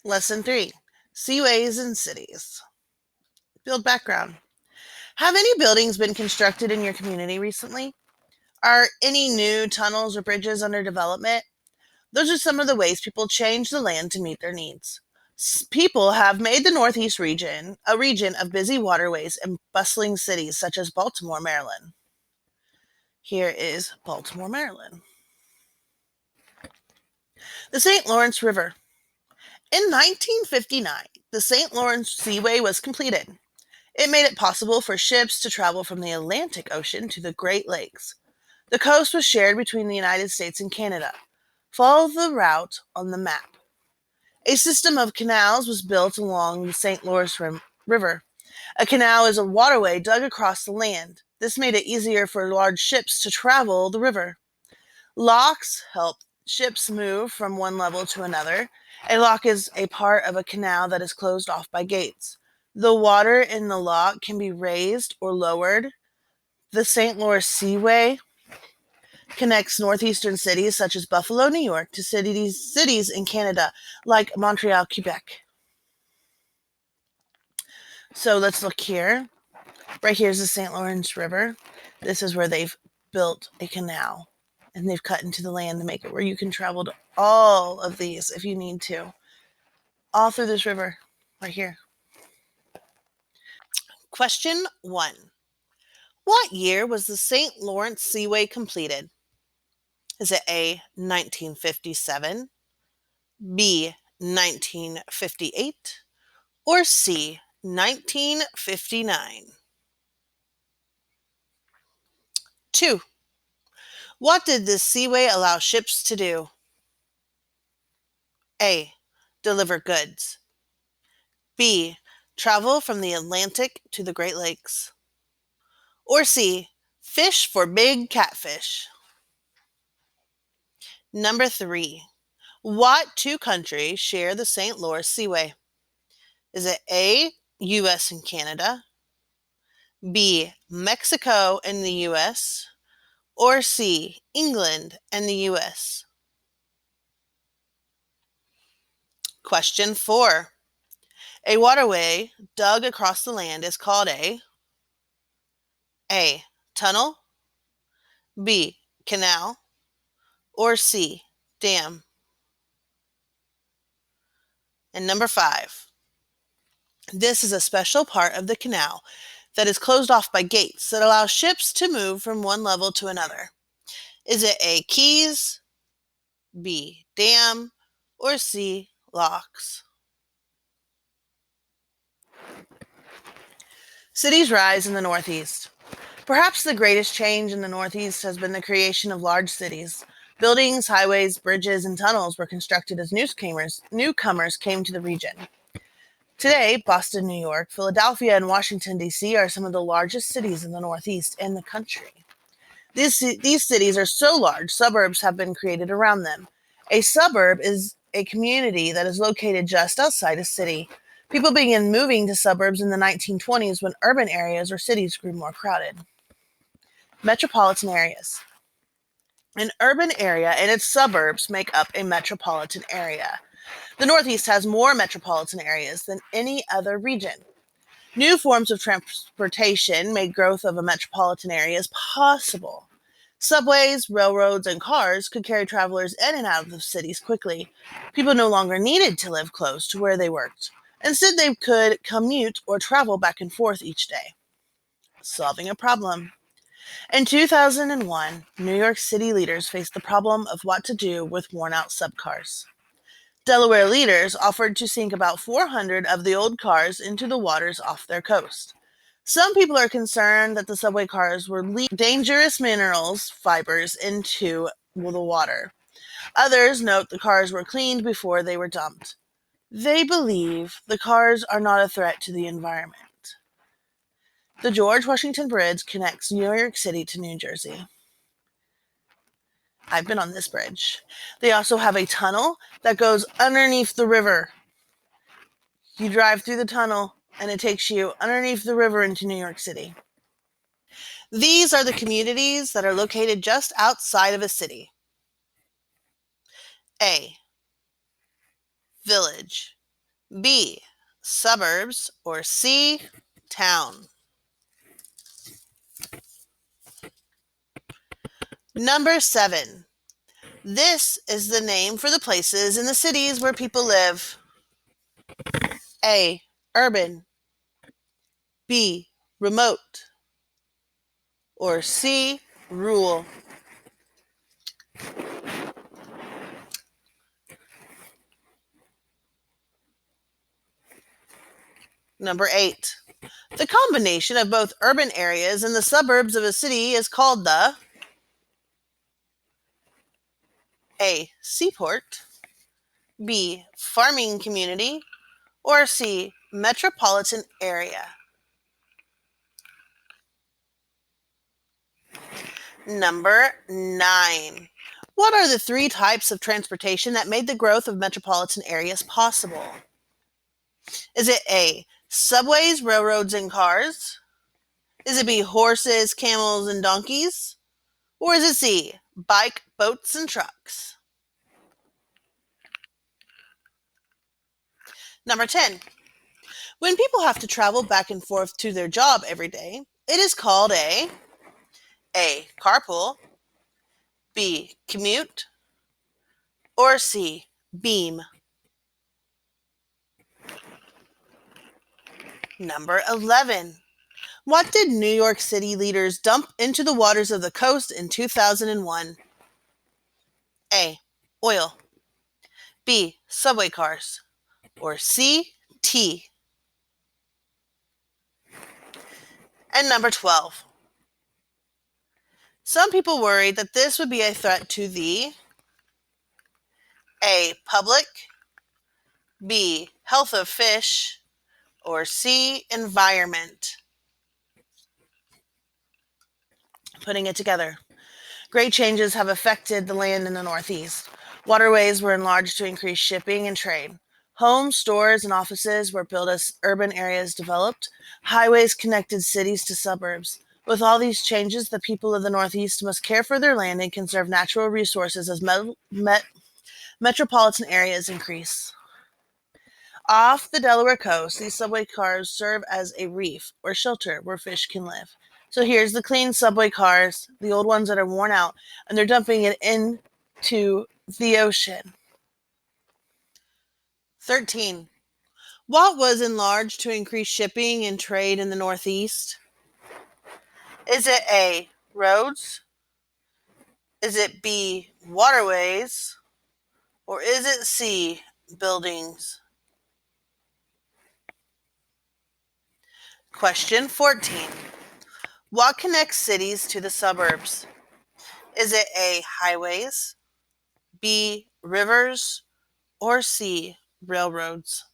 Lesson 3. Seaways and Cities. Build background. Have any buildings been constructed in your community recently? Are any new tunnels or bridges under development? Those are some of the ways people change the land to meet their needs. People have made the Northeast region a region of busy waterways and bustling cities such as Baltimore, Maryland. Here is Baltimore, Maryland. The St. Lawrence River. In 1959, the St. Lawrence Seaway was completed. It made it possible for ships to travel from the Atlantic Ocean to the Great Lakes. The coast was shared between the United States and Canada. Follow the route on the map. A system of canals was built along the St. Lawrence River. A canal is a waterway dug across the land. This made it easier for large ships to travel the river. Locks help ships move from one level to another. A lock is a part of a canal that is closed off by gates. The water in the lock can be raised or lowered. The St. Lawrence Seaway connects northeastern cities such as Buffalo, New York, to cities in Canada like Montreal, Quebec. So let's look here. Right here is the St. Lawrence River. This is where they've built a canal, and they've cut into the land to make it where you can travel to all of these if you need to. All through this river, right here. Question 1. What year was the St. Lawrence Seaway completed? Is it A, 1957, B, 1958, or C, 1959? 2. What did this seaway allow ships to do? A, deliver goods. B, travel from the Atlantic to the Great Lakes. Or C, fish for big catfish. Number 3. What two countries share the St. Lawrence Seaway? Is it A, US and Canada, B, Mexico and the US, or C, England and the US? Question 4. A waterway dug across the land is called A, tunnel, B, canal, or C, dam? And number 5. This is a special part of the canal that is closed off by gates that allow ships to move from one level to another. Is it A, quays, B, dam, or C, locks? Cities rise in the Northeast. Perhaps the greatest change in the Northeast has been the creation of large cities. Buildings, highways, bridges, and tunnels were constructed as newcomers came to the region. Today, Boston, New York, Philadelphia, and Washington, D.C. are some of the largest cities in the Northeast and the country. These cities are so large, suburbs have been created around them. A suburb is a community that is located just outside a city. People began moving to suburbs in the 1920s when urban areas or cities grew more crowded. Metropolitan areas. An urban area and its suburbs make up a metropolitan area. The Northeast has more metropolitan areas than any other region. New forms of transportation made growth of a metropolitan area possible. Subways, railroads, and cars could carry travelers in and out of the cities quickly. People no longer needed to live close to where they worked. Instead, they could commute or travel back and forth each day. Solving a problem. In 2001, New York City leaders faced the problem of what to do with worn-out subcars. Delaware leaders offered to sink about 400 of the old cars into the waters off their coast. Some people are concerned that the subway cars were leaking dangerous minerals fibers into the water. Others note the cars were cleaned before they were dumped. They believe the cars are not a threat to the environment. The George Washington Bridge connects New York City to New Jersey. I've been on this bridge. They also have a tunnel that goes underneath the river. You drive through the tunnel, and it takes you underneath the river into New York City. These are the communities that are located just outside of a city. A, village. B, suburbs, or C, town? Number 7. This is the name for the places in the cities where people live. A, urban, B, remote, or C, rural? Number 8. The combination of both urban areas and the suburbs of a city is called the A, seaport, B, farming community, or C, metropolitan area. Number 9. What are the 3 types of transportation that made the growth of metropolitan areas possible? Is it A, subways, railroads, and cars? Is it B, horses, camels, and donkeys? Or is it C, bike, boats, and trucks? Number 10. When people have to travel back and forth to their job every day, it is called A, carpool, B, commute, or C, beam? Number 11. What did New York City leaders dump into the waters of the coast in 2001? A, oil, B, subway cars, or C, tea? And number 12. Some people worried that this would be a threat to the A, public, B, health of fish, or C, environment? Putting it together. Great changes have affected the land in the Northeast. Waterways were enlarged to increase shipping and trade. Homes, stores, and offices were built as urban areas developed. Highways connected cities to suburbs. With all these changes, the people of the Northeast must care for their land and conserve natural resources as metropolitan areas increase. Off the Delaware coast, these subway cars serve as a reef or shelter where fish can live. So here's the clean subway cars, the old ones that are worn out, and they're dumping it into the ocean. 13. What was enlarged to increase shipping and trade in the Northeast? Is it A, roads? Is it B, waterways? Or is it C, buildings? Question 14. What connects cities to the suburbs? Is it A, highways, B, rivers, or C, railroads?